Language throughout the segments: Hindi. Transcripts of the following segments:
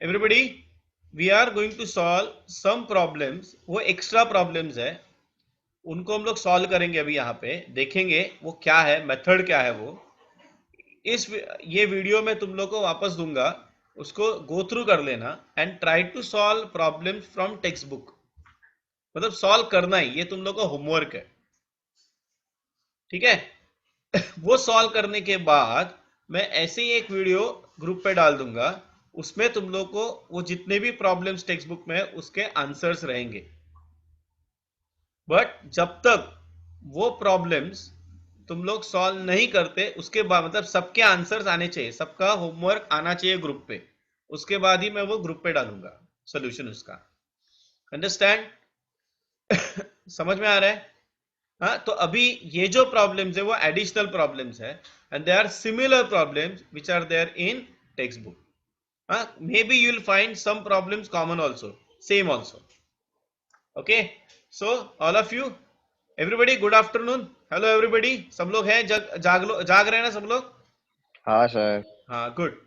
Everybody, we are going to solve some problems. वो एक्स्ट्रा प्रॉब्लम्स है, उनको हम लोग सॉल्व करेंगे. अभी यहाँ पे देखेंगे वो क्या है, मेथड क्या है वो. ये वीडियो में तुम लोग को वापस दूंगा, उसको गो थ्रू कर लेना and try to solve problems from textbook. मतलब सॉल्व करना ही, ये तुम लोग का होमवर्क है. ठीक है. वो सॉल्व करने के बाद मैं ऐसे ही एक वीडियो ग्रुप पे डाल दूंगा, उसमें तुम लोग को वो जितने भी प्रॉब्लम्स टेक्स्ट बुक में है उसके आंसर्स रहेंगे. बट जब तक वो प्रॉब्लम्स तुम लोग सॉल्व नहीं करते, उसके बाद मतलब सबके आंसर्स आने चाहिए, सबका होमवर्क आना चाहिए ग्रुप पे, उसके बाद ही मैं वो ग्रुप पे डालूंगा सोल्यूशन उसका. अंडरस्टैंड? समझ में आ रहा है? हाँ, तो अभी ये जो प्रॉब्लम्स है वो एडिशनल प्रॉब्लम्स है and they are similar problems which are there in text book. हाँ, may be you will find some problems common also, same also. Okay, so all of you, everybody good afternoon. Hello everybody, सब लोग हैं, जाग रहे हैं ना सब लोग? हाँ सर। हाँ, गुड.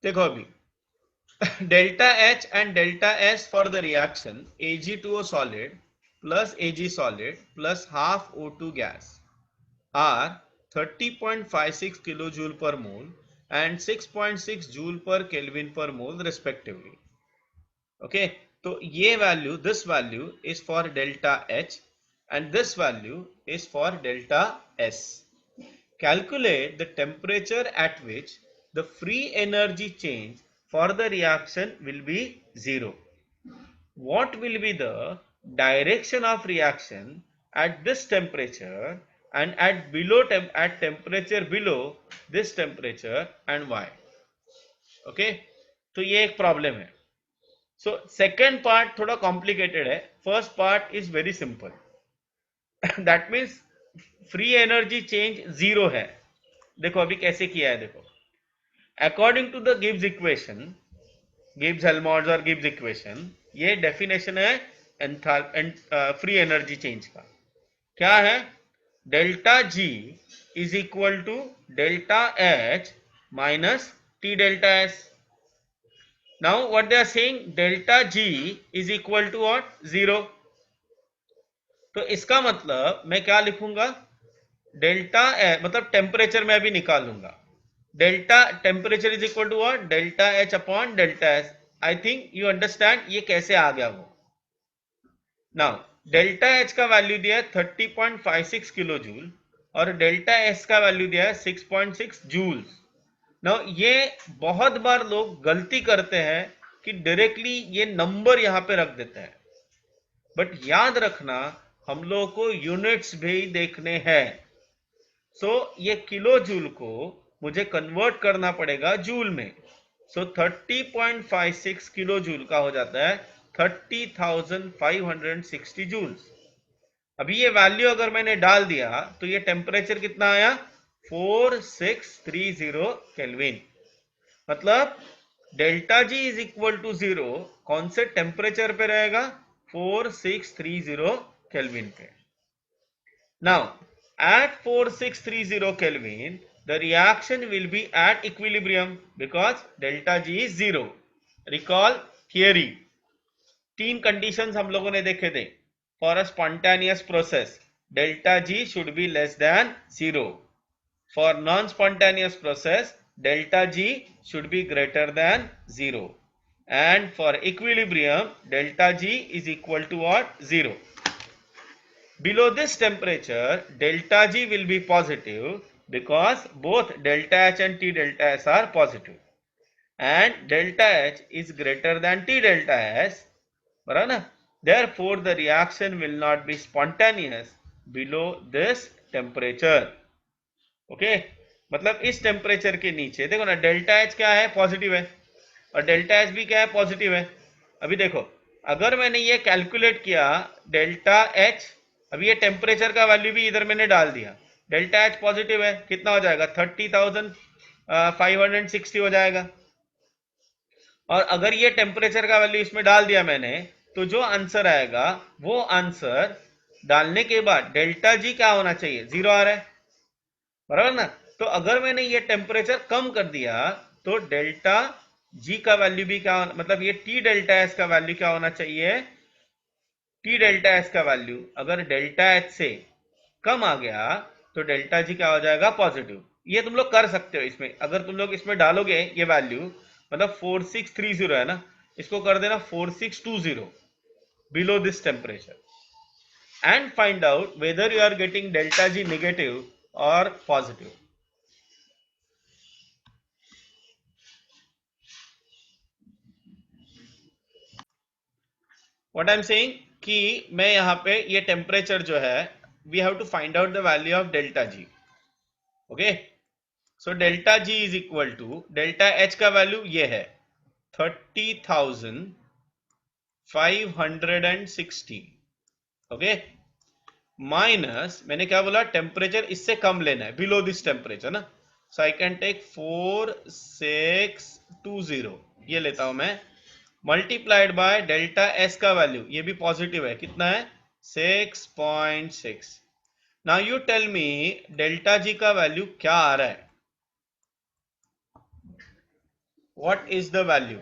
देखो अभी delta H and delta S for the reaction Ag2O solid plus Ag solid plus half O2 gas are 30.56 kilojoule per mole and 6.6 joule per Kelvin per mole respectively. Okay, तो ये value, this value is for delta H and this value is for delta S. Calculate the temperature at which the free energy change for the reaction will be 0. What will be the direction of reaction at this temperature and at temperature below this temperature and why? Okay, तो ये एक प्रॉब्लम है. सो सेकेंड पार्ट थोड़ा कॉम्प्लिकेटेड है, first part is very simple. That means free energy change 0 है. देखो अभी कैसे किया है, देखो. According to the Gibbs equation, Gibbs Helmholtz और गिब्स इक्वेशन, ये डेफिनेशन है फ्री एनर्जी चेंज का. क्या है? Delta G is equal to delta H minus T delta S. Now what they are saying, delta G is equal to what? 0. तो इसका मतलब मैं क्या लिखूंगा? डेल्टा मतलब टेम्परेचर में अभी निकालूंगा. Delta temperature is equal to what? Delta H upon delta S. I think you understand ये कैसे आ गया वो. नाउ डेल्टा एच का वैल्यू दिया है 30.56 किलो जूल और डेल्टा एस का वैल्यू दिया है 6.6 जूल्स. नाउ ये बहुत बार लोग गलती करते हैं कि डायरेक्टली ये नंबर यहां पे रख देते हैं, बट याद रखना हम लोगों को यूनिट्स भी देखने हैं. सो ये किलो जूल को मुझे कन्वर्ट करना पड़ेगा जूल में. सो 30.56 किलो जूल का हो जाता है 30,560 जूल्स. अभी ये वैल्यू अगर मैंने डाल दिया तो ये टेम्परेचर कितना आया? 4630 केल्विन. मतलब delta G is equal to 0 कौन से टेम्परेचर पे रहेगा? 4630 केल्विन पे. Now at 4630 Kelvin, the reaction will be at equilibrium because delta G is 0. Recall theory. तीन कंडीशंस हम लोगों ने देखे थे. For a spontaneous process delta G should be less than 0. For non spontaneous process delta G should be greater than 0. And for equilibrium delta G is equal to what? 0. Below this temperature, delta G will be positive because both delta H and T delta S are positive. And delta H is greater than T delta S. बराबर ना? Therefore, the reaction will not be spontaneous below this temperature. Okay? मतलब इस टेम्परेचर के नीचे देखो ना, डेल्टा एच क्या है? पॉजिटिव है. और डेल्टा एच भी क्या है? पॉजिटिव है. अभी देखो, अगर मैंने ये कैलकुलेट किया डेल्टा एच, अभी ये टेम्परेचर का वैल्यू भी इधर मैंने डाल दिया. डेल्टा एच पॉजिटिव है, कितना हो जाएगा? 30,560 हो जाएगा. और अगर ये टेम्परेचर का वैल्यू इसमें डाल दिया मैंने, तो जो आंसर आएगा वो आंसर डालने के बाद डेल्टा जी क्या होना चाहिए? 0 आ रहा है. बराबर ना? तो अगर मैंने ये टेम्परेचर कम कर दिया तो डेल्टा जी का वैल्यू भी क्या मतलब ये टी डेल्टा एस का वैल्यू क्या होना चाहिए, टी डेल्टा एस का वैल्यू अगर डेल्टा एच से कम आ गया तो डेल्टा जी क्या हो जाएगा, पॉजिटिव। ये तुम लोग कर सकते हो इसमें, अगर तुम लोग इसमें डालोगे ये वैल्यू, मतलब 4630 है ना, इसको कर देना 4620 below this temperature, and find out whether you are getting delta G negative or positive. What I'm saying कि मैं यहाँ पे ये टेम्परेचर जो है, we have to find out the value of delta G. Okay, so delta G is equal to delta H का वैल्यू ये है 30,560. ओके, माइनस मैंने क्या बोला, टेम्परेचर इससे कम लेना है, बिलो दिस टेम्परेचर ना, सो आई कैन टेक 4620 ये लेता हूं मैं, मल्टीप्लाइड बाय डेल्टा एस का वैल्यू ये भी पॉजिटिव है, कितना है 6.6. Now you tell me delta G का वैल्यू क्या आ रहा है, what is the value,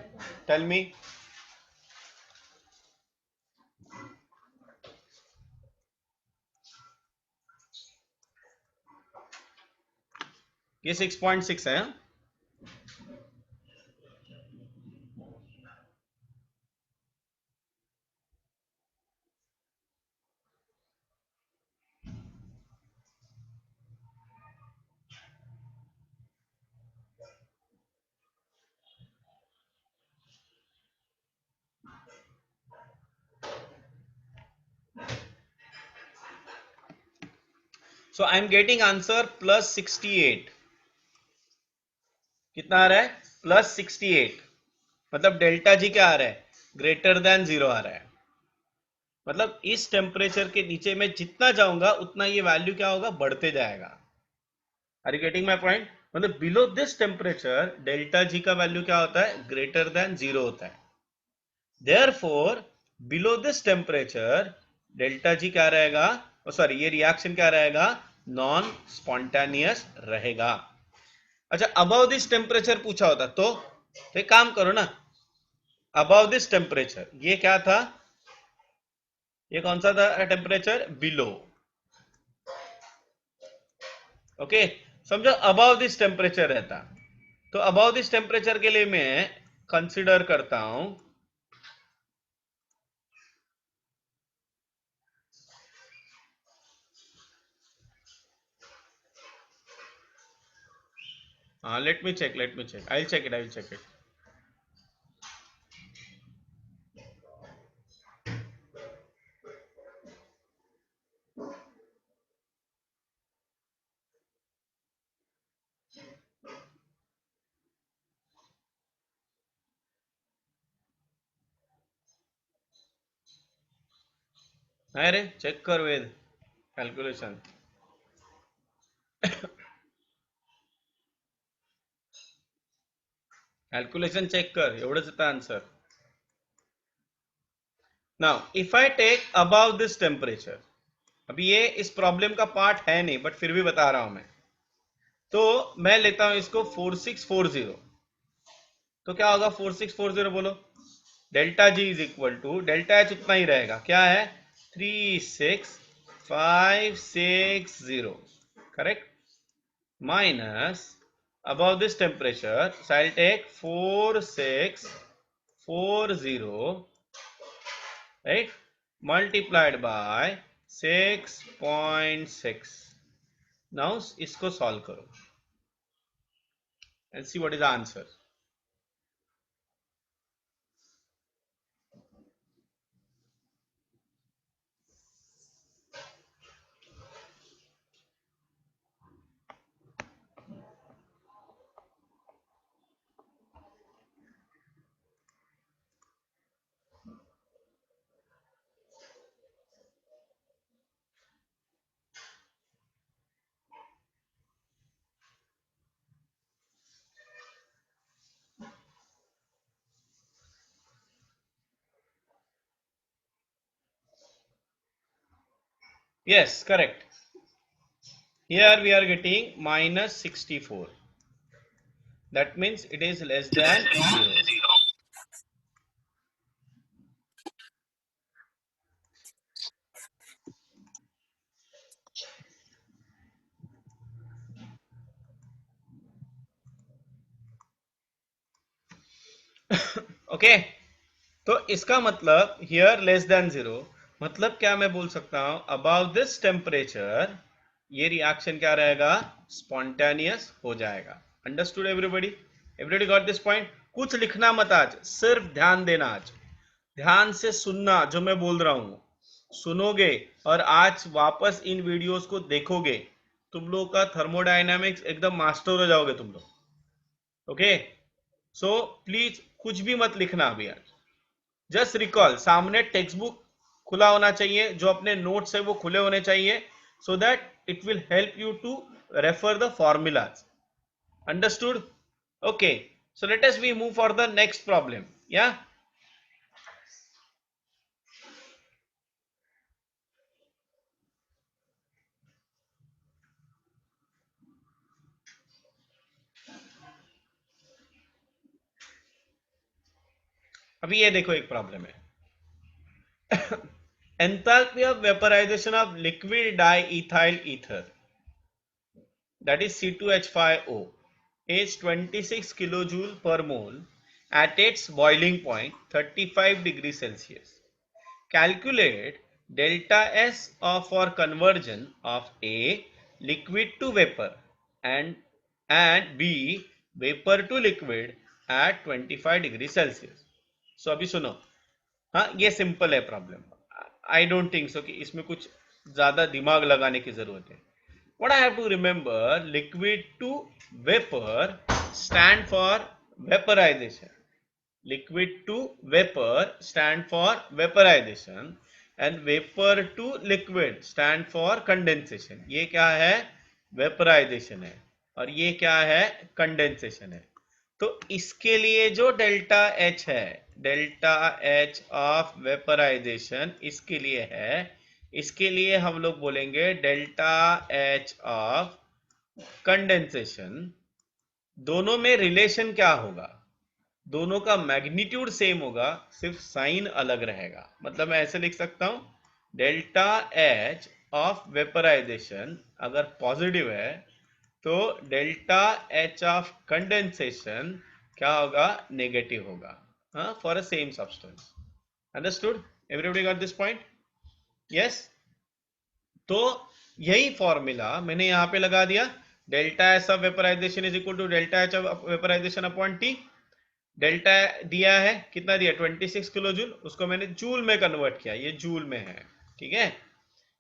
tell me. ये 6.6 है. So I am getting answer +68. कितना आ रहा है, +68. मतलब डेल्टा जी क्या आ रहा है, ग्रेटर देन 0 आ रहा है. मतलब इस टेम्परेचर के नीचे मैं जितना जाऊंगा उतना ये वैल्यू क्या होगा, बढ़ते जाएगा. Are you getting my point, मतलब below this temperature delta G का वैल्यू क्या होता है, ग्रेटर देन 0 होता है. Therefore below this temperature delta जी क्या रहेगा, सॉरी ये रिएक्शन क्या रहेगा, नॉन स्पॉन्टेनियस रहेगा. अच्छा, अबव दिस टेम्परेचर पूछा होता तो एक काम करो ना, अबव दिस टेम्परेचर ये क्या था, ये कौन सा था टेम्परेचर, बिलो. ओके, समझो अबव दिस टेम्परेचर रहता, तो अबव दिस टेम्परेचर के लिए मैं कंसिडर करता हूं, हाँ let me check, I will check it. अरे चेक कर वेद, कैलकुलेशन. कैलकुलेशन चेक कर, एवढंच येतं answer. Now if I take above this temperature, अभी ये इस प्रॉब्लम का पार्ट है नहीं बट फिर भी बता रहा हूं मैं, तो मैं लेता हूं इसको 4640, तो क्या होगा 4640 बोलो, delta G is equal to delta H उतना ही रहेगा, क्या है 36560, correct, minus above this temperature, so I'll take 4640, right, multiplied by 6.6. now इसको सॉल्व करो and see what is the answer. Yes, correct. Here we are getting -64. That means it is less than 0. Okay, तो इसका मतलब हियर लेस देन 0, मतलब क्या मैं बोल सकता हूं, अबाउट दिस टेम्परेचर ये रिएक्शन क्या रहेगा, स्पॉन्टेनियस हो जाएगा. Understood everybody? Everybody got this point? कुछ लिखना मत आज, सिर्फ ध्यान देना. आज ध्यान से सुनना, जो मैं बोल रहा हूं सुनोगे और आज वापस इन वीडियोस को देखोगे, तुम लोग का थर्मोडायनामिक्स एकदम मास्टर हो जाओगे तुम लोग. ओके, सो प्लीज कुछ भी मत लिखना अभी. आज जस्ट रिकॉल, सामने टेक्स्ट बुक खुला होना चाहिए, जो अपने नोट्स है वो खुले होने चाहिए, so that it will help you to refer the formulas. Understood? Okay, so let us we move for the next problem. या अभी ये देखो एक प्रॉब्लम है. enthalpy of vaporization of liquid diethyl ether, that is C2H5O, is 26 kilojoule per mole at its boiling point 35 degrees Celsius. Calculate delta S of for conversion of A liquid to vapor and B vapor to liquid at 25 degree Celsius. So अभी सुनो, हाँ ये सिंपल है problem. I don't think so कि इसमें कुछ ज्यादा दिमाग लगाने की जरूरत है. What I have to remember, liquid to vapour stand for vaporisation. Liquid to vapour stand for vaporisation and vapour to liquid stand for condensation. ये क्या है, वेपराइजेशन है, और ये क्या है, कंडेंसेशन है. तो इसके लिए जो डेल्टा एच है, डेल्टा एच ऑफ वेपराइजेशन इसके लिए है, इसके लिए हम लोग बोलेंगे डेल्टा एच ऑफ कंडेंसेशन. दोनों में रिलेशन क्या होगा, दोनों का मैग्नीट्यूड सेम होगा, सिर्फ साइन अलग रहेगा. मतलब मैं ऐसे लिख सकता हूं, डेल्टा एच ऑफ वेपराइजेशन अगर पॉजिटिव है तो डेल्टा एच ऑफ कंडेंसेशन क्या होगा, नेगेटिव होगा, हाँ, for a same substance. Understood? Everybody got this point? Yes. तो यही फॉर्मूला मैंने यहां पे लगा दिया. Delta H of vaporisation is equal to delta H of vaporisation upon T. Delta दिया है, कितना दिया, 26 किलो जूल, उसको मैंने जूल में कन्वर्ट किया, ये जूल में है, ठीक है,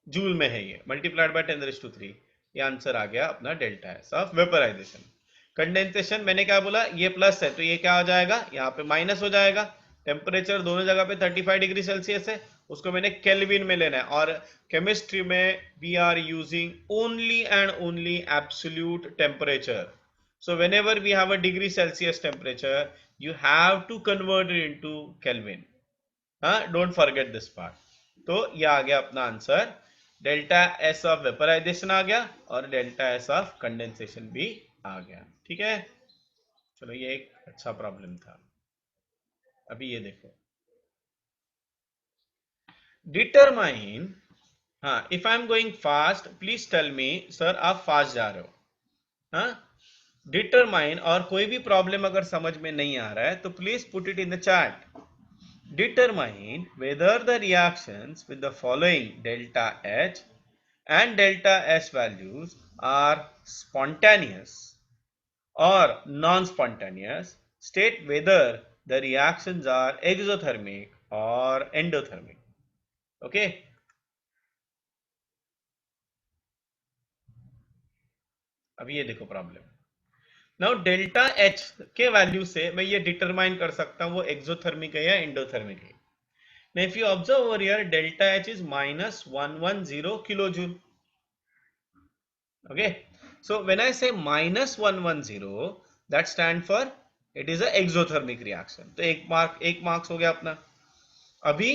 जूल में है, ये मल्टीप्लाइड बाय 10⁻³ ये आंसर आ गया अपना delta S of vaporisation. Condensation मैंने क्या बोला, ये प्लस है तो ये क्या हो जाएगा, यहाँ पे माइनस हो जाएगा. टेम्परेचर दोनों जगह पे 35 डिग्री सेल्सियस है, उसको मैंने केल्विन में लेना है, और केमिस्ट्री में we are using only and only absolute temperature. So whenever we have a degree Celsius temperature, you have to convert it into Kelvin. हाँ, don't forget this part. तो ये आ गया अपना answer, delta S of vaporization आ गया और डेल्टा एस ऑफ कंडेंसेशन भी आ गया. ठीक है, चलो ये एक अच्छा प्रॉब्लम था. अभी ये देखो, डिटरमाइन, हाँ, if I am going fast please tell me sir आप फास्ट जा रहे हो. हाँ, डिटरमाइन, और कोई भी प्रॉब्लम अगर समझ में नहीं आ रहा है तो please put it in the chat. Determine whether the reactions with the following delta H and delta S values are spontaneous or non-spontaneous. State whether the reactions are exothermic or endothermic. Okay. अभी ये देखो प्रॉब्लम. नाउ डेल्टा एच के वैल्यू से मैं ये डिटरमाइन कर सकता हूं वो एक्सोथर्मिक है या एंडोथर्मिक है. Now, if you observe over here, delta H is minus 110 kilojoule. Okay. So when I say minus 110, that stand for it is a exothermic reaction. तो एक मार्क्स हो गया अपना. अभी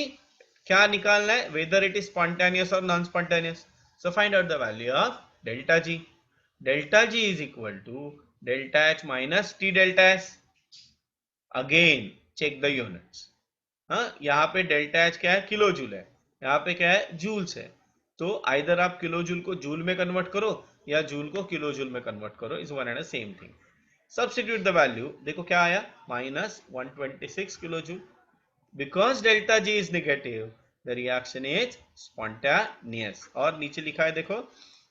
क्या निकालना है, whether it is spontaneous or non-spontaneous. So find out the value of delta G. Delta G is equal to delta H minus T delta S. Again check the units. हाँ, यहाँ पे डेल्टा एच क्या है, किलो जूल है. यहाँ पे क्या है, जूल्स है. तो आइदर आप किलो जूल को जूल में कन्वर्ट करो या जूल को किलो जूल में कन्वर्ट करो. Is one and same thing. Substitute the value. देखो क्या आया, minus 126 kilo joule. Because delta G is negative, the reaction is spontaneous. और नीचे लिखा है देखो,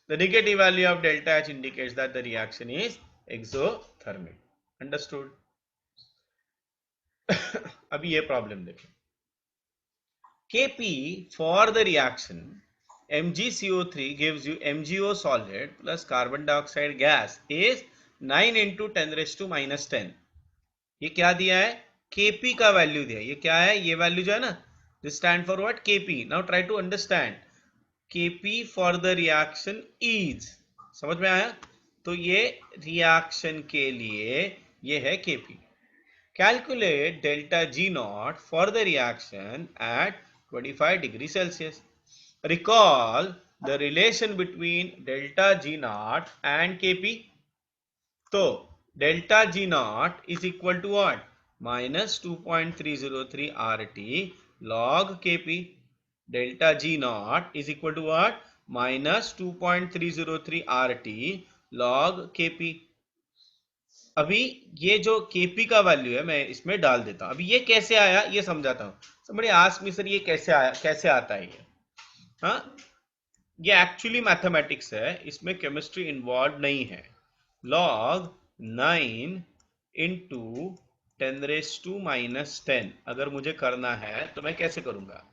the negative value of delta H indicates that the reaction is exothermic. Understood. अभी ये प्रॉब्लम देखो. Kp for the reaction MgCO3 gives you MgO solid plus carbon dioxide gas is 9 into 10 raised to minus 10. ये क्या दिया है, Kp का वैल्यू दिया है. ये क्या है, ये वैल्यू जो है ना, this stand for what, Kp. Now try to understand. Kp for the reaction is, समझ में आया. तो ये रिएक्शन के लिए ये है Kp. Calculate delta G naught for the reaction at 25 degrees Celsius. Recall the relation between delta G naught and Kp. So, delta G naught is equal to what? Minus 2.303 RT log Kp. Delta G naught is equal to what? Minus 2.303 RT log Kp. अभी ये जो Kp का वैल्यू है मैं इसमें डाल देता हूं. अभी ये कैसे आया ये समझाता हूं. समझे, आस्क मी सर ये कैसे आया, कैसे आता है ये. हाँ, ये एक्चुअली मैथमेटिक्स है, इसमें केमिस्ट्री इन्वॉल्व नहीं है. Log 9 into 10 raise to minus 10 अगर मुझे करना है तो मैं कैसे करूंगा.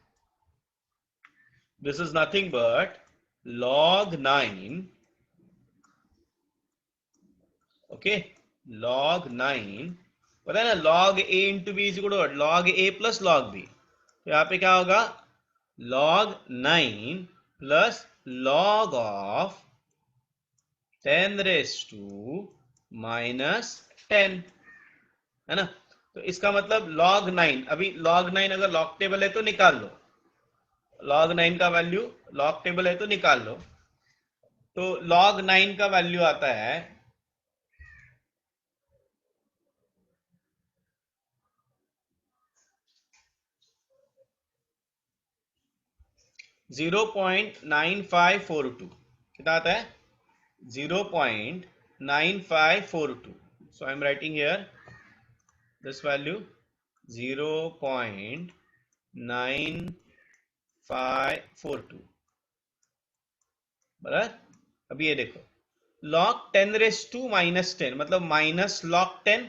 This is nothing but log 9. Okay, log 9, पता है ना, log A into B is equal to log A plus log B. तो यहाँ पे क्या होगा, log 9 plus log of 10 raise to minus 10, है ना. तो इसका मतलब लॉग 9, अभी लॉग 9 अगर लॉग टेबल है तो निकाल लो. लॉग 9 का वैल्यू लॉग टेबल है तो निकाल लो. तो लॉग 9 का वैल्यू आता है 0.9542. कितना आता है, 0.9542. So I'm writing here this value 0.9542. बराबर. अभी ये देखो, log 10 रेस टू माइनस 10 मतलब minus log 10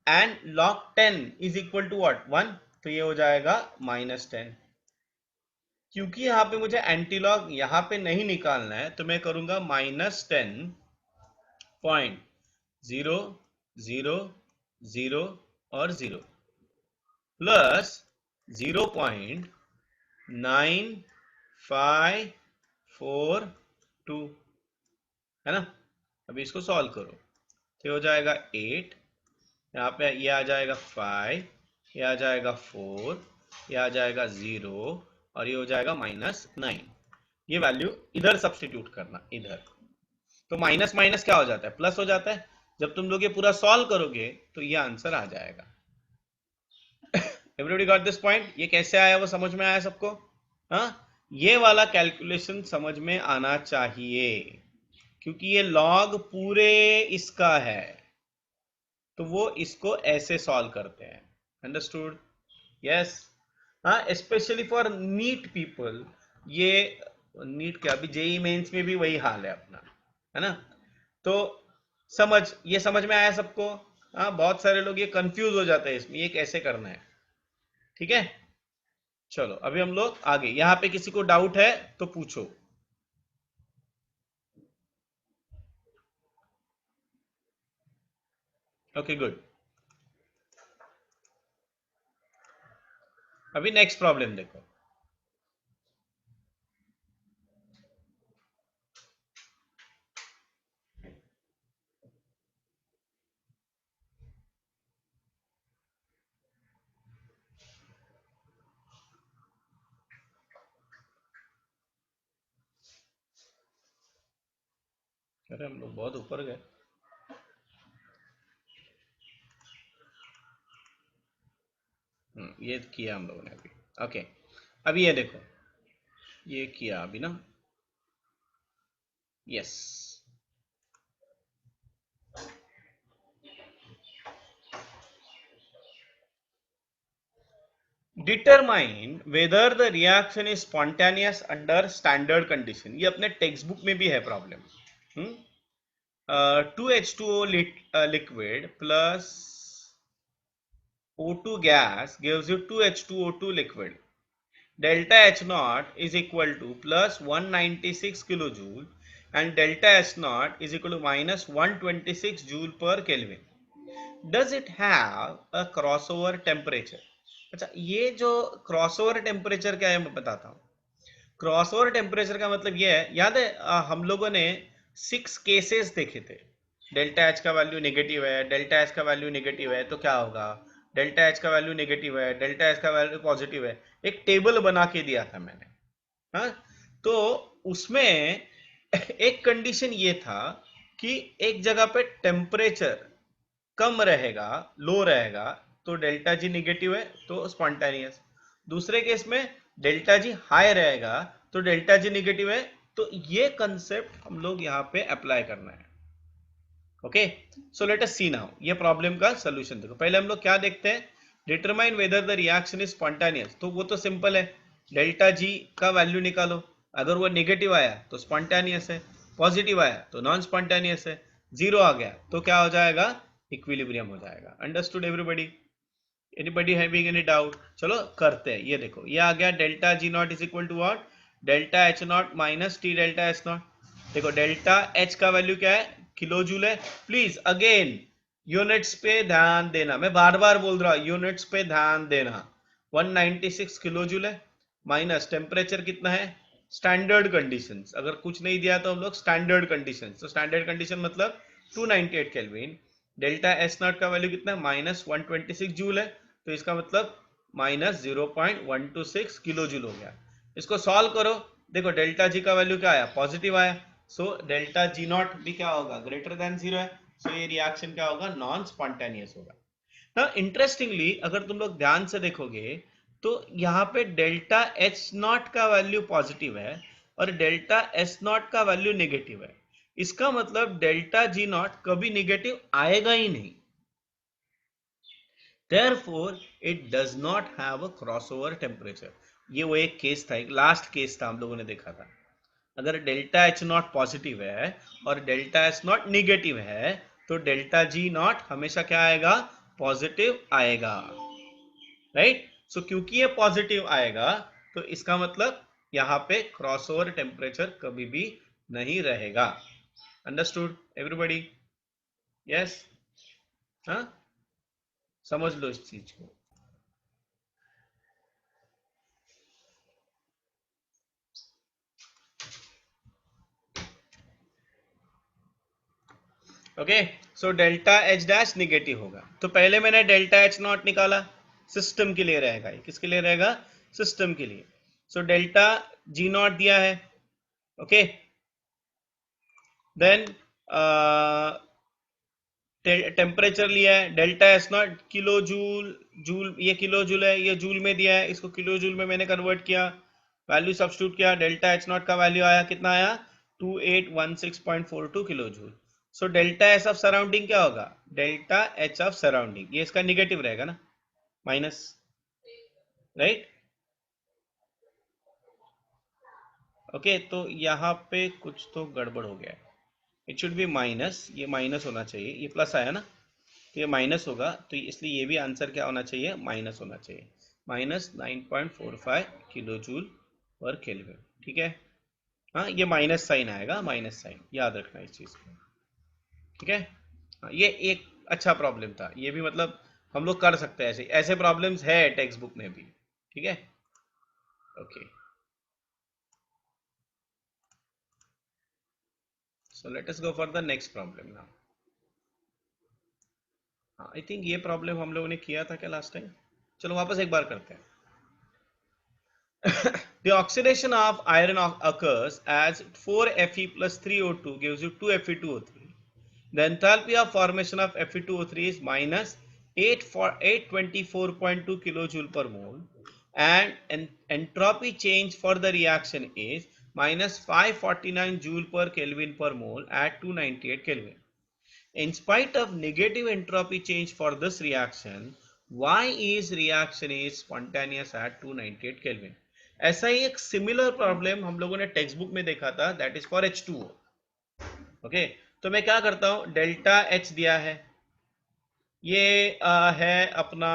and log 10 is equal to what, 1. तो ये हो जाएगा माइनस 10. क्योंकि यहां पे मुझे एंटीलॉग यहां पे नहीं निकालना है तो मैं करूंगा माइनस 10.000 और 0 प्लस 0.9542, है ना. अभी इसको सॉल्व करो तो ये हो जाएगा 8, यहाँ पे ये आ जाएगा 5, ये आ जाएगा 4, ये आ जाएगा 0 और ये हो जाएगा माइनस 9. ये वैल्यू इधर सब्स्टिट्यूट करना, इधर. तो माइनस माइनस क्या हो जाता है, प्लस हो जाता है. जब तुम लोग ये पूरा सॉल्व करोगे तो ये आंसर आ जाएगा. Everybody got this point. ये कैसे आया वो समझ में आया सबको. हाँ, ये वाला कैलकुलेशन समझ में आना चाहिए क्योंकि ये लॉग पूरे इसका है तो वो इसको ऐसे सॉल्व करते हैं. अंडरस्टूड. यस. हाँ, स्पेशली फॉर नीट पीपल. ये नीट क्या, अभी जेई मेंस में भी वही हाल है अपना, है ना. तो ये समझ में आया सबको. हाँ, बहुत सारे लोग ये कंफ्यूज हो जाते हैं इसमें, ये कैसे करना है. ठीक है, चलो अभी हम लोग आगे. यहां पे किसी को डाउट है तो पूछो. Okay good. अभी नेक्स्ट प्रॉब्लम देखो. अरे हम लोग बहुत ऊपर गए. ये किया हम लोगों ने अभी। ओके, अभी ये देखो, ये किया अभी ना। Yes, determine whether the reaction is spontaneous under standard condition. ये अपने टेक्स्ट बुक में भी है problem. 2H2O liquid plus O2 gas gives you 2H2O2 liquid. Delta H naught is equal to plus 196 kilojoule and delta S naught is equal to minus 126 joule per Kelvin. Does it have a crossover temperature? अच्छा, ये जो क्रॉसओवर टेम्परेचर क्या है मैं बताता हूँ। क्रॉसओवर टेम्परेचर का मतलब ये है, याद है हम लोगों ने 6 केसेस देखे थे। डेल्टा एच का वैल्यू नेगेटिव है, डेल्टा एच का वैल्यू नेगेटिव है तो क्या होगा, डेल्टा एच का वैल्यू नेगेटिव है, डेल्टा एच का वैल्यू पॉजिटिव है। एक टेबल बना के दिया था मैंने। हाँ, तो उसमें एक कंडीशन ये था कि एक जगह पे टेम्परेचर कम रहेगा, लो रहेगा, तो डेल्टा जी निगेटिव है तो स्पॉन्टेनियस। दूसरे केस में डेल्टा जी हाई रहेगा तो डेल्टा जी निगेटिव है। तो ये कंसेप्ट हम लोग यहाँ पे अप्लाई करना है। ओके, सो लेट अस सी नाउ ये प्रॉब्लम का सोल्यूशन देखो। पहले हम लोग क्या देखते हैं, determine whether the reaction is spontaneous. तो वो तो सिंपल है, डेल्टा जी का वैल्यू निकालो। अगर वो नेगेटिव आया तो स्पॉन्टेनियस है, पॉजिटिव आया तो नॉन स्पॉन्टेनियस है, जीरो आ गया तो क्या हो जाएगा, इक्विलिब्रियम हो जाएगा। Understood everybody? Anybody having any doubt? चलो करते हैं। ये देखो, ये आ गया delta G not is equal to what, delta H not minus T delta H not. देखो डेल्टा एच का वैल्यू क्या है, किलो जूल है। प्लीज अगेन यूनिट्स पे ध्यान देना, मैं बार बार बोल रहा हूं यूनिट्स पे ध्यान देना। 196 किलो जूल है, माइनस टेम्परेचर कितना है, स्टैंडर्ड कंडीशंस। अगर कुछ नहीं दिया तो हम लोग स्टैंडर्ड कंडीशंस, तो स्टैंडर्ड कंडीशन मतलब 298 केल्विन। डेल्टा एस नॉट का वैल्यू कितना है, माइनस 126 जूल है, तो इसका मतलब माइनस 0.126 किलो जूल हो गया। इसको सॉल्व करो, देखो डेल्टा जी का वैल्यू क्या आया, पॉजिटिव आया। सो डेल्टा जी नॉट भी क्या होगा, ग्रेटर देन जीरो है। सो ये रिएक्शन क्या होगा, नॉन स्पॉन्टेनियस होगा। ना इंटरेस्टिंगली अगर तुम लोग ध्यान से देखोगे तो यहाँ पे डेल्टा एच नॉट का वैल्यू पॉजिटिव है और डेल्टा एस नॉट का वैल्यू नेगेटिव है। इसका मतलब डेल्टा जी नॉट कभी नेगेटिव आएगा ही नहीं। Therefore, it does not have a crossover temperature. ये वो एक केस था, एक लास्ट केस था हम लोगों ने देखा था। अगर डेल्टा एच नॉट पॉजिटिव है और डेल्टा एस नॉट निगेटिव है तो डेल्टा जी नॉट हमेशा क्या आएगा, पॉजिटिव आएगा। राइट, सो क्योंकि ये पॉजिटिव आएगा तो इसका मतलब यहाँ पे क्रॉसओवर टेम्परेचर कभी भी नहीं रहेगा। Understood everybody? यस, हाँ, समझ लो इस चीज को। ओके, सो डेल्टा एच डैश निगेटिव होगा। तो पहले मैंने डेल्टा एच नॉट निकाला, सिस्टम के लिए रहेगा ये, किसके लिए रहेगा, सिस्टम के लिए। सो डेल्टा जी नॉट दिया है। ओके, देन टेम्परेचर लिया है, delta S not kilo joule, joule ये किलो जूल है, ये जूल में दिया है, इसको किलो जूल में मैंने कन्वर्ट किया, वैल्यू सब्स्टिट्यूट किया, डेल्टा एच नॉट का वैल्यू आया, कितना आया, 2816.42 kilo joule. So delta S of surrounding क्या होगा, डेल्टा एच ऑफ सराउंडिंग, ये इसका निगेटिव रहेगा ना, माइनस, राइट। ओके, तो यहाँ पे कुछ तो गड़बड़ हो गया है, इट शुड बी माइनस, ये माइनस होना चाहिए, ये प्लस आया ना, तो ये माइनस होगा, तो इसलिए ये भी आंसर क्या होना चाहिए, माइनस होना चाहिए, माइनस 9.45 किलो जूल पर केल्विन। ठीक है, हाँ ये माइनस साइन आएगा, माइनस साइन याद रखना इस चीज को। ठीक है, हाँ, ये एक अच्छा प्रॉब्लम था, ये भी मतलब हम लोग कर सकते हैं, ऐसे ऐसे प्रॉब्लम्स है टेक्स्ट बुक में भी। ठीक है, okay, so let us go for the next problem now. I think ये प्रॉब्लम हम लोगों ने किया था क्या लास्ट टाइम, चलो वापस एक बार करते हैं। The oxidation of iron occurs as 4Fe plus 3O2 gives you 2Fe2O3. The enthalpy of formation of Fe2O3 is minus 824.2 kilojoule per mole, and entropy change for the reaction is minus 549 joule per Kelvin per mole at 298 Kelvin. In spite of negative entropy change for this reaction, why is reaction is spontaneous at 298 Kelvin? ऐसा ही एक सिमिलर प्रॉब्लम हम लोगों ने टेक्स्ट बुक में देखा था, that is for H2O. Okay, तो मैं क्या करता हूं, डेल्टा H दिया है, ये है अपना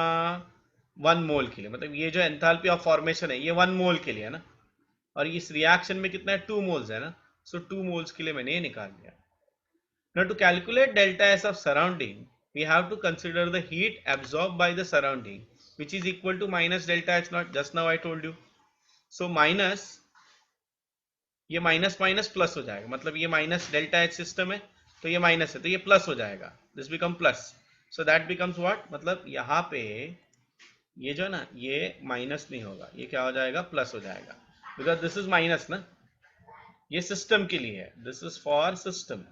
1 मोल के लिए, मतलब ये जो एंथैल्पी ऑफ फॉर्मेशन है ये 1 मोल के लिए है ना, और इस रिएक्शन में कितना है, 2 मोल्स है ना, सो 2 मोल्स के लिए मैंने ये निकाल दिया. Now to calculate delta S of surrounding, we have to consider the heat absorbed by the surrounding, which is equal to minus delta H naught. Just now I told you. So minus, ये माइनस माइनस प्लस हो जाएगा, मतलब ये माइनस डेल्टा एच सिस्टम है तो ये माइनस है तो ये प्लस हो जाएगा, this become plus. So that becomes what, मतलब यहाँ पे ये जो है ना ये माइनस नहीं होगा, ये क्या हो जाएगा, प्लस हो जाएगा, बिकॉज दिस इज माइनस ना, ये सिस्टम के लिए है, दिस इज फॉर सिस्टम,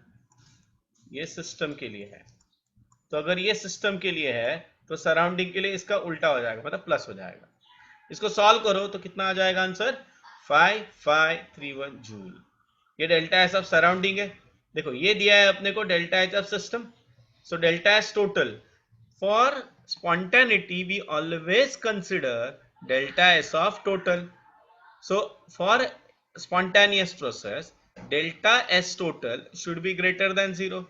ये सिस्टम के लिए है. तो अगर ये सिस्टम के लिए है तो सराउंडिंग के लिए इसका उल्टा हो जाएगा, मतलब प्लस हो जाएगा. इसको सॉल्व करो तो कितना आ जाएगा आंसर, 5531 जूल. ये डेल्टा एच ऑफ सराउंडिंग है. देखो ये दिया है अपने को delta H of system, so delta H total. For spontaneity we always consider delta H of total. So for spontaneous process, delta S total should be greater than 0.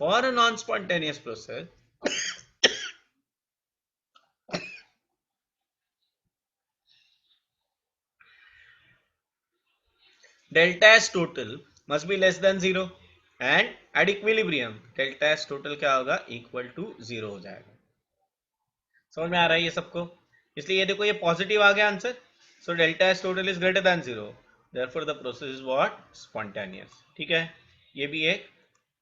For a non-spontaneous process, delta S total must be less than 0, and at equilibrium delta S total क्या होगा, equal to 0 हो जाएगा. समझ में आ रहा है ये सबको? इसलिए ये देखो ये पॉजिटिव आ गया answer, so delta S total is greater than 0, therefore the process is what, spontaneous. ठीक है, ये भी एक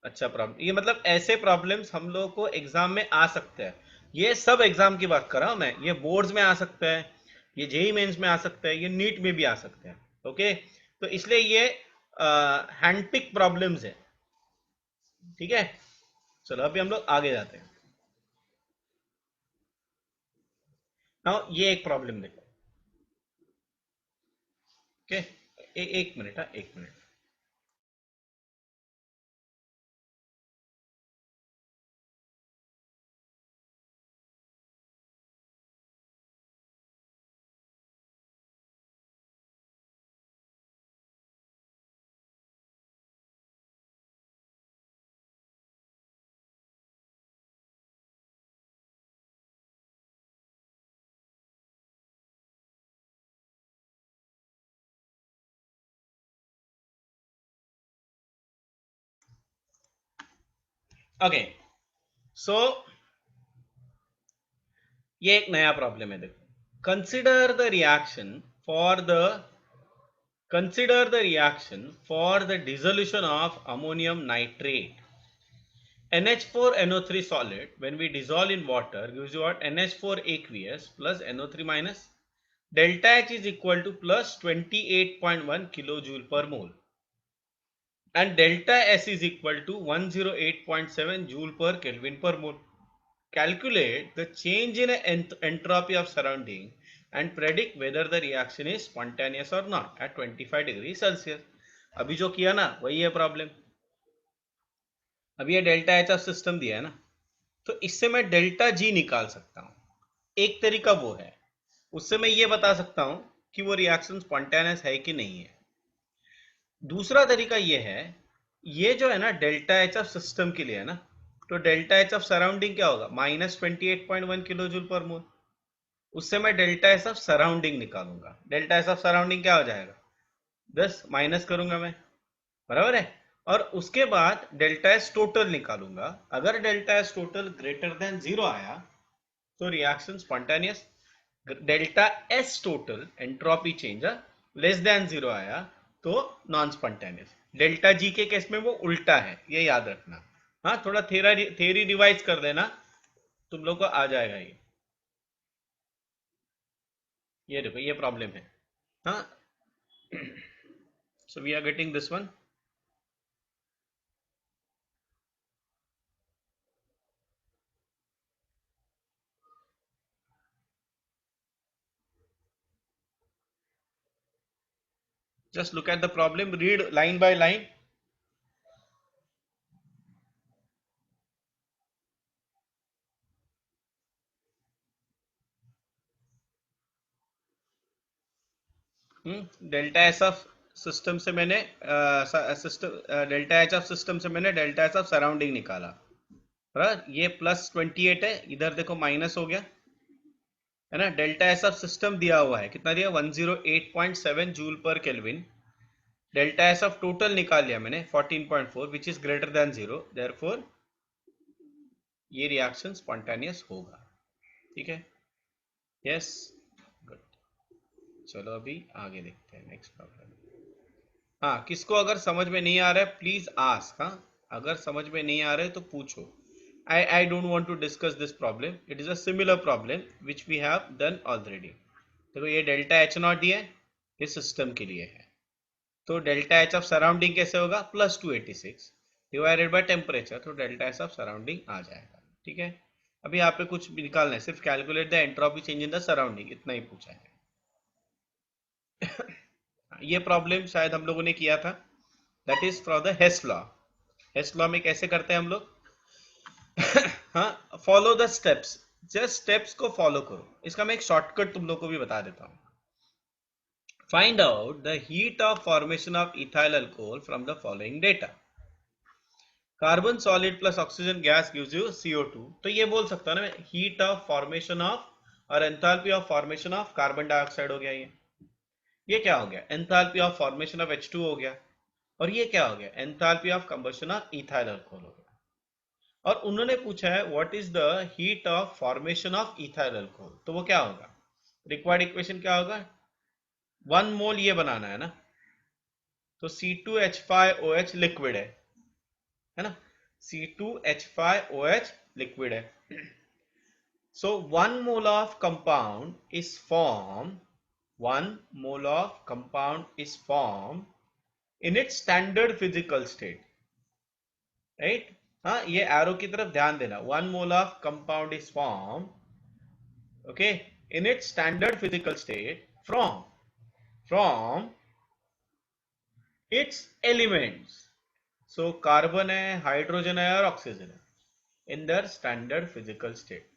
अच्छा प्रॉब्लम. ये मतलब ऐसे प्रॉब्लम्स हम लोगों को एग्जाम में आ सकते हैं. ये सब एग्जाम की बात कर रहा हूं मैं, ये बोर्ड्स में आ सकता है, ये जेई मेंस में आ सकता है, ये नीट में भी आ सकते हैं. ओके, तो इसलिए ये हैंडपिक प्रॉब्लम्स है. ठीक है, चलो अभी हम लोग आगे जाते हैं. नाउ ये एक प्रॉब्लम देखो. ओके, एक मिनट, हाँ एक मिनट. ओके, सो ये एक नया प्रॉब्लम है. देखो, consider the reaction for the consider the reaction for the dissolution of ammonium nitrate. NH4NO3 solid when we dissolve in water gives you what, NH4 aqueous plus NO3 minus. Delta H is equal to plus 28.1 kilojoule per mole, and delta S is equal to 108.7 joule per Kelvin per mole. Calculate the change in entropy of surrounding and predict whether the reaction is spontaneous or not at 25 degrees Celsius. अभी जो किया ना वही है प्रॉब्लम. अभी ये डेल्टा एच ऑफ सिस्टम दिया है ना, तो इससे मैं डेल्टा जी निकाल सकता हूं. एक तरीका वो है, उससे मैं ये बता सकता हूं कि वो रिएक्शन स्पॉन्टेनियस है कि नहीं है. दूसरा तरीका ये है, ये जो है ना डेल्टा एच ऑफ सिस्टम के लिए है ना, तो डेल्टा एच ऑफ सराउंडिंग क्या होगा, माइनस 28.1 किलो जूल पर मोल. उससे मैं डेल्टा एस ऑफ सराउंडिंग निकालूंगा. डेल्टा एस ऑफ सराउंडिंग क्या हो जाएगा, 10 माइनस करूंगा मैं, बराबर है. और उसके बाद डेल्टा एस टोटल निकालूंगा. अगर delta S total greater than 0 आया तो reaction spontaneous. Delta S total entropy change less than 0 आया तो नॉन स्पॉन्टेनियस. डेल्टा जी के केस में वो उल्टा है, ये याद रखना. हाँ, थोड़ा थेरी रिवाइज कर देना, तुम लोग को आ जाएगा ये. ये देखो ये प्रॉब्लम है. हाँ, so we are getting this one. Just look at the problem, read line by line. Delta S of system से मैंने system delta H of system से मैंने डेल्टा एस ऑफ सराउंडिंग निकाला, बराबर। ये +28 है, इधर देखो माइनस हो गया, है ना। डेल्टा एस ऑफ सिस्टम दिया हुआ है, कितना दिया, 108.7 जूल पर kelvin. Delta S of total निकाल लिया मैंने 14.4, which is greater than 0, therefore ये रिएक्शन स्पॉन्टेनियस होगा। ठीक है, यस, गुड। चलो अभी आगे देखते हैं नेक्स्ट प्रॉब्लम। हाँ, किसको अगर समझ में नहीं आ रहा है प्लीज आस्क। हाँ, अगर समझ में नहीं आ रहा है तो पूछो। I don't want to discuss this problem. It is a similar problem which we have done already. देखो ये डेल्टा एच नॉट दिया है, ये सिस्टम के लिए है। तो डेल्टा एच ऑफ सराउंडिंग कैसे होगा, +286 डिवाइडेड बाय टेम्परेचर, तो डेल्टा एच ऑफ सराउंडिंग आ जाएगा। ठीक है, अभी यहाँ पे कुछ भी निकालना है, सिर्फ calculate the entropy change in the surrounding, इतना ही पूछा है। ये प्रॉब्लम शायद हम लोगों ने किया था, that is for the Hess law. Hess law में कैसे करते हैं हम लोग, हाँ, follow the steps, just steps को फॉलो करो। इसका मैं एक शॉर्टकट तुम लोग को भी बता देता हूं। Find out the heat of formation of ethyl alcohol from the following data. Carbon solid plus oxygen gas gives you CO2। तो ये बोल सकता हूं ना मैं, हीट ऑफ फॉर्मेशन ऑफ और enthalpy of formation of carbon dioxide हो गया। ये क्या हो गया, enthalpy of formation of H2 हो गया। और ये क्या हो गया, enthalpy of combustion of ethyl alcohol हो गया। और उन्होंने पूछा है what is the heat of formation of ethyl alcohol, तो वो क्या होगा, रिक्वायर्ड इक्वेशन क्या होगा, 1 मोल ये बनाना है ना, तो C2H5OH लिक्विड है ना, C2H5OH लिक्विड है। So 1 mole of compound is formed, 1 mole of compound is formed in its standard physical state, right? हाँ, ये एरो की तरफ ध्यान देना, 1 mole of compound is formed, okay, in its standard physical state from its elements. So carbon है, हाइड्रोजन है और ऑक्सीजन है इन दर स्टैंडर्ड फिजिकल स्टेट।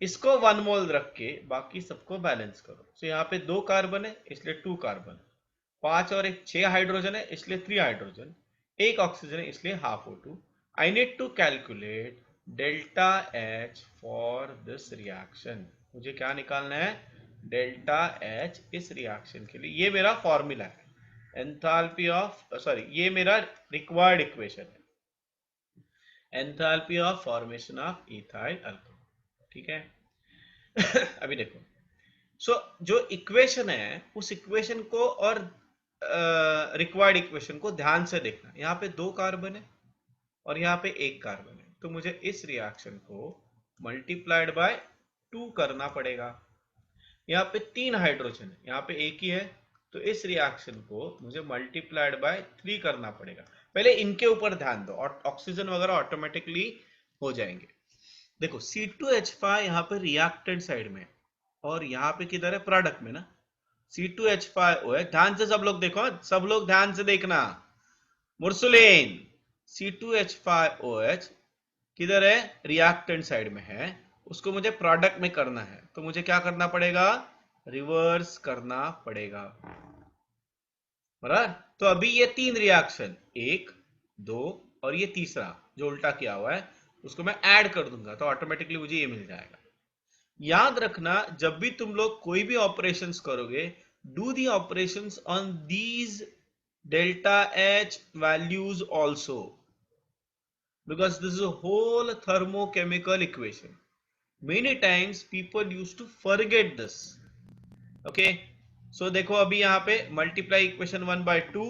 इसको 1 मोल रख के बाकी सबको बैलेंस करो। so यहाँ पे 2 कार्बन है इसलिए 2 कार्बन, 5 और 1 6 हाइड्रोजन है इसलिए 3 हाइड्रोजन, 1 ऑक्सीजन है इसलिए half O2। I need to calculate delta H for this reaction. मुझे क्या निकालना है, डेल्टा एच इस रिएक्शन के लिए। ये मेरा फॉर्मूला है, एंथैल्पी ऑफ सॉरी, ये मेरा रिक्वायर्ड इक्वेशन है, enthalpy of formation of ethyl alcohol. ठीक है। अभी देखो, जो इक्वेशन है उस इक्वेशन को और रिक्वायर्ड इक्वेशन को ध्यान से देखना। यहाँ पे 2 कार्बन है और यहाँ पे 1 कार्बन है, तो मुझे इस रिएक्शन को मल्टीप्लाइड बाय 2 करना पड़ेगा। यहाँ पे 3 हाइड्रोजन है, यहाँ पे 1 ही है, तो इस रिएक्शन को मुझे मल्टीप्लाइड बाय 3 करना पड़ेगा। पहले इनके ऊपर ध्यान दो, और ऑक्सीजन वगैरह ऑटोमेटिकली हो जाएंगे। देखो C2H5 यहाँ पे रिएक्टेंट साइड में और यहाँ पे किधर है, प्रोडक्ट में ना, C2H5OH। ध्यान से सब लोग देखो, सब लोग ध्यान से देखना। मुरसुलीन, C2H5OH किधर है, रिएक्टेंट साइड में है, उसको मुझे प्रोडक्ट में करना है, तो मुझे क्या करना पड़ेगा, रिवर्स करना पड़ेगा, बराबर। तो अभी ये 3 रिएक्शन, 1 2 और ये तीसरा जो उल्टा किया हुआ है, उसको मैं ऐड कर दूंगा तो ऑटोमेटिकली मुझे ये मिल जाएगा। याद रखना, जब भी तुम लोग कोई भी ऑपरेशंस करोगे, do the operations on these delta H values also, because this is a whole thermochemical equation. Many times people used to forget this. Okay, so देखो अभी यहाँ पे multiply equation 1 by 2,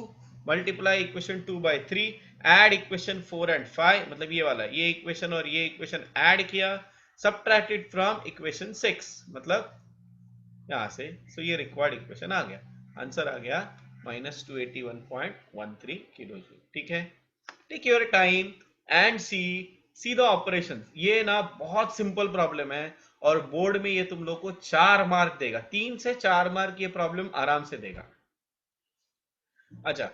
multiply equation 2 by 3, add equation 4 and 5, मतलब ये वाला, ये equation और ये equation add किया, subtracted from equation 6, मतलब यहाँ से, so ये required equation आ गया, आंसर आ गया -281.13 किलो जूल। ठीक है, take your time and see the operation. ये ना बहुत सिंपल प्रॉब्लम है और बोर्ड में ये तुम लोग को 4 मार्क देगा, 3 से 4 मार्क ये प्रॉब्लम आराम से देगा। अच्छा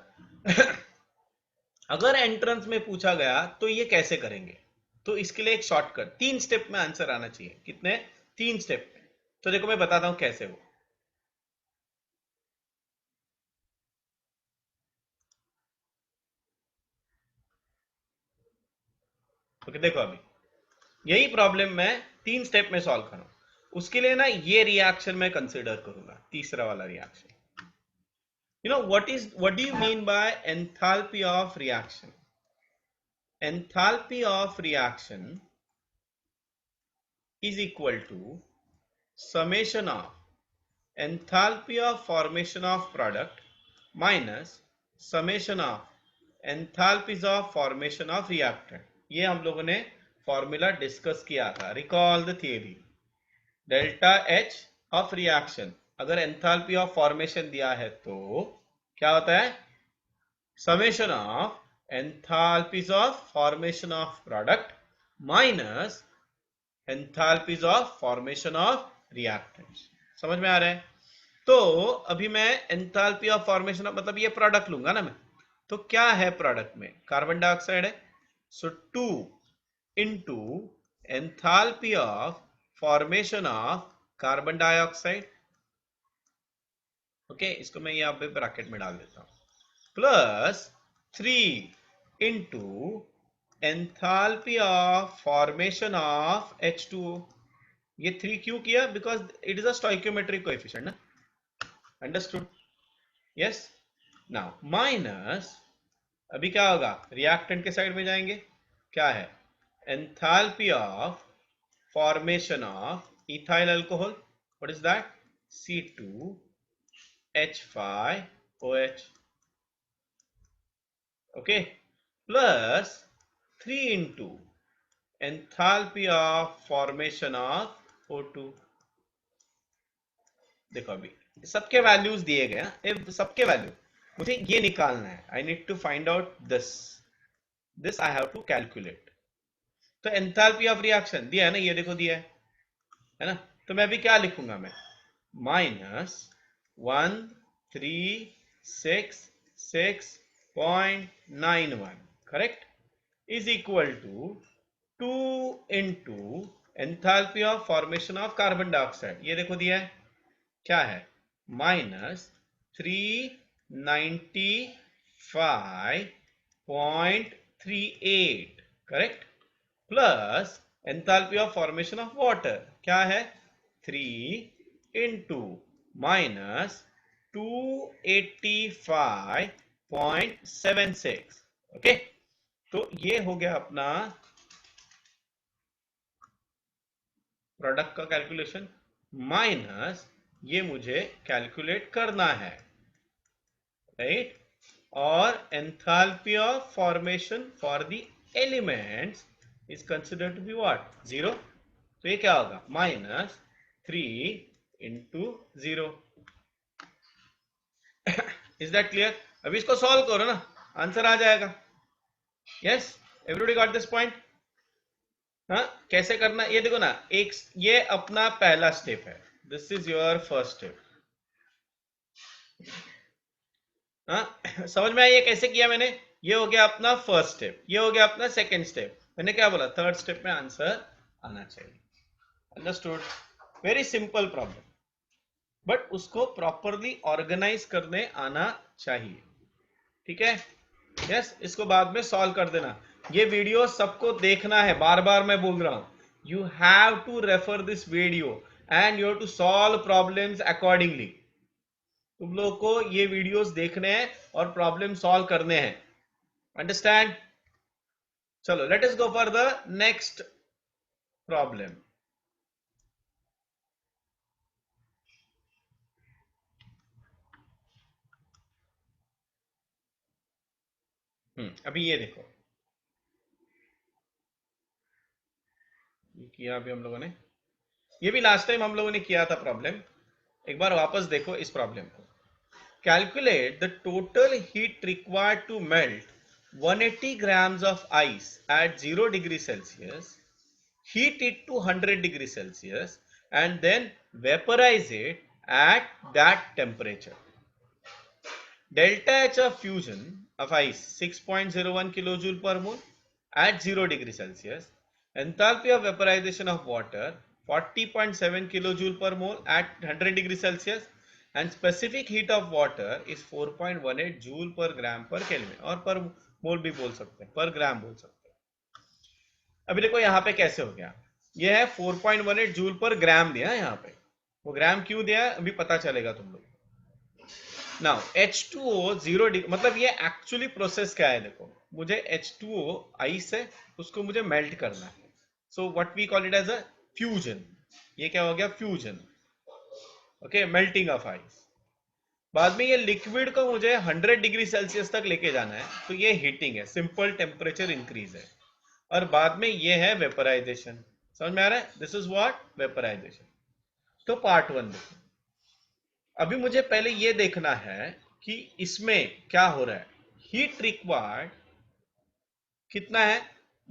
अगर एंट्रेंस में पूछा गया तो ये कैसे करेंगे, तो इसके लिए एक शॉर्टकट, 3 स्टेप में आंसर आना चाहिए। कितने? 3 स्टेप में। तो देखो मैं बताता हूं कैसे वो। ओके देखो अभी यही प्रॉब्लम मैं 3 स्टेप में सॉल्व करूं, उसके लिए ना ये रिएक्शन मैं कंसिडर करूंगा, तीसरा वाला reaction. what do you mean by enthalpy of reaction? Enthalpy of reaction is equal to summation of enthalpy of formation of product minus summation of enthalpies of formation of reactant। ये हम लोगों ने फॉर्मूला डिस्कस किया था, recall the theory. Delta H of reaction, अगर एंथैल्पी ऑफ फॉर्मेशन दिया है तो क्या होता है? summation of enthalpies of formation of product minus enthalpies of formation of reactants। समझ में आ रहा है? तो अभी मैं एंथैल्पी ऑफ फॉर्मेशन ऑफ मतलब ये प्रोडक्ट लूंगा ना मैं, तो क्या है प्रोडक्ट में? कार्बन डाइऑक्साइड है, सो 2 into enthalpy of formation of carbon dioxide. Okay इसको मैं यहाँ पे ब्रैकेट में डाल देता हूं, plus 3 into enthalpy of formation of H2O। ये 3 क्यों किया? Because it is a stoichiometric coefficient ना। अंडरस्टूड? यस। नाउ माइनस, अभी क्या होगा? रिएक्टेंट के साइड में जाएंगे, क्या है? Enthalpy of formation of ethyl alcohol, what is that? C2H5OH। Okay plus 3 into enthalpy of formation of O2। देखो अभी सबके वैल्यूज दिए गए हैं, सबके वैल्यू मुझे ये निकालना है। I need to find out this I have to calculate. तो एंथैल्पी ऑफ रिएक्शन दिया है ना, ये देखो दिया है ना। तो मैं अभी क्या लिखूंगा? मैं -1366.91 correct is equal to 2 into enthalpy of formation of carbon dioxide, ये देखो दिया है, क्या है? -395.38 correct, plus enthalpy of formation of water क्या है? 3 इंटू -285.76। ओके तो ये हो गया अपना प्रोडक्ट का कैलकुलेशन, माइनस ये मुझे कैलकुलेट करना है, राइट? और enthalpy of formation for the elements is considered to be what? 0। तो ये क्या होगा? -3 इंटू 0। Is that clear? अभी इसको सॉल्व करो ना, आंसर आ जाएगा। Yes, everybody got this point? हाँ कैसे करना ये देखो ना, एक ये अपना पहला स्टेप है, this is your first step. हाँ समझ में आई ये कैसे किया मैंने? ये हो गया अपना फर्स्ट स्टेप, ये हो गया अपना सेकंड स्टेप। मैंने क्या बोला? थर्ड स्टेप में आंसर आना चाहिए। Understood? Very simple problem, but उसको प्रॉपरली ऑर्गेनाइज करने आना चाहिए। ठीक है? यस इसको बाद में सॉल्व कर देना। ये वीडियो सबको देखना है, बार बार मैं बोल रहा हूं, you have to refer this video and you have to solve problems accordingly. तुम लोग को ये वीडियोस देखने हैं और प्रॉब्लम सॉल्व करने हैं। अंडरस्टैंड? चलो let us go for the next problem. अभी ये देखो, ये किया अभी हम लोगों ने, ये भी लास्ट टाइम हम लोगों ने किया था प्रॉब्लम। एक बार वापस देखो इस प्रॉब्लम को। Calculate the total heat required to melt 180 grams of ice at 0 degree Celsius, heat it to 100 degree Celsius, and then vaporize it at that temperature. delta H of fusion of ice 6.01 kilojoule per mole at 0 degree Celsius. Enthalpy of vaporization of water 40.7 kilojoule per mole at 100 degree Celsius. And specific heat of water is 4.18 joule per gram per Kelvin, और पर मोल भी बोल सकते हैं, पर ग्राम बोल सकते हैं. अभी देखो यहाँ पे कैसे हो गया, ये है 4.18 जूल पर ग्राम दिया है यहाँ पे. वो ग्राम क्यों दिया है अभी पता चलेगा तुम लोग. नाउ H2O 0 डिग्री, मतलब ये एक्चुअली प्रोसेस क्या है, देखो मुझे H2O आइस है, उसको मुझे मेल्ट करना है. So what we call it as a fusion. ये क्या हो गया, fusion. Okay, melting of ice. बाद में ये लिक्विड को मुझे 100 डिग्री सेल्सियस तक लेके जाना है, तो ये हीटिंग है, सिंपल टेम्परेचर इंक्रीज है. और बाद में ये है वेपराइजेशन. समझ में आ रहा है, दिस इज व्हाट वेपराइजेशन. तो पार्ट 1 देखो. अभी मुझे पहले ये देखना है कि इसमें क्या हो रहा है. हीट रिक्वायर्ड कितना है,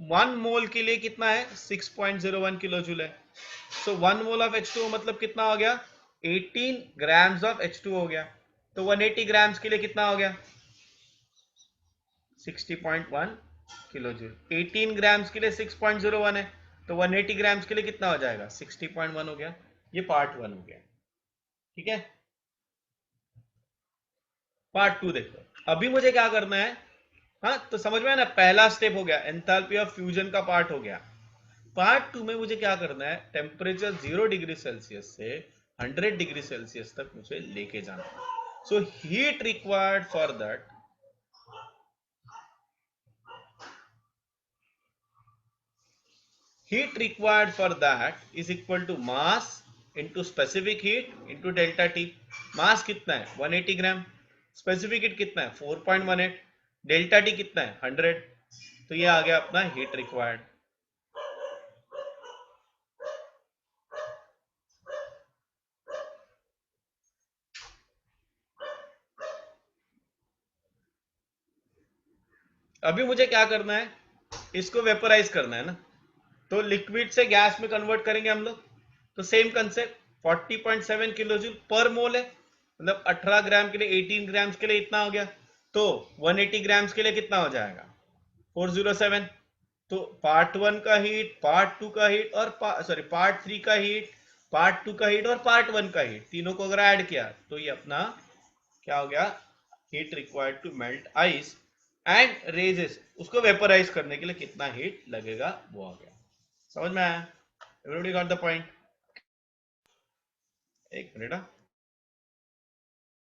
1 मोल के लिए कितना है, 6.01 किलो जूल है. सो 1 मोल ऑफ H2O मतलब कितना हो गया, 18 ग्राम्स ऑफ H2O हो गया. तो 180 ग्राम्स के लिए कितना हो गया, 60.1 किलो जूल. 18 ग्राम्स के लिए 6.01 है, तो 180 ग्राम्स के लिए कितना हो जाएगा, 60.1 हो गया. ये पार्ट 1 हो गया. ठीक है. पार्ट 2 देखो. अभी मुझे क्या करना है, हाँ तो समझ में आया ना, पहला स्टेप हो गया, एंथैल्पी ऑफ फ्यूजन का पार्ट हो गया. पार्ट 2 में मुझे क्या करना है, टेम्परेचर 0 डिग्री सेल्सियस से 100 डिग्री सेल्सियस तक मुझे लेके जाना है. So heat required for that, heat required for that is equal to mass into specific heat into delta T. mass कितना है 180 ग्राम, specific heat कितना है 4.18, delta T कितना है 100. तो ये आ गया अपना heat required. अभी मुझे क्या करना है, इसको वेपराइज करना है ना, तो लिक्विड से गैस में कन्वर्ट करेंगे हम लोग. तो सेम कंसेप्ट, 40.7 किलो जूल पर मोल है, मतलब 18 ग्राम के लिए 18 ग्राम्स के लिए इतना हो गया. तो 180 ग्राम्स के लिए कितना हो जाएगा, 407. तो पार्ट 1 का हीट, पार्ट 2 का हीट और सॉरी पार्ट 3 का हीट, पार्ट 2 का हीट और पार्ट 1 का हीट, तीनों को अगर ऐड किया तो ये अपना क्या हो गया, heat required to melt ice and raises, उसको वेपराइज करने के लिए कितना हीट लगेगा वो आ गया. समझ में आया, एवरीबॉडी गॉट द पॉइंट. एक मिनट.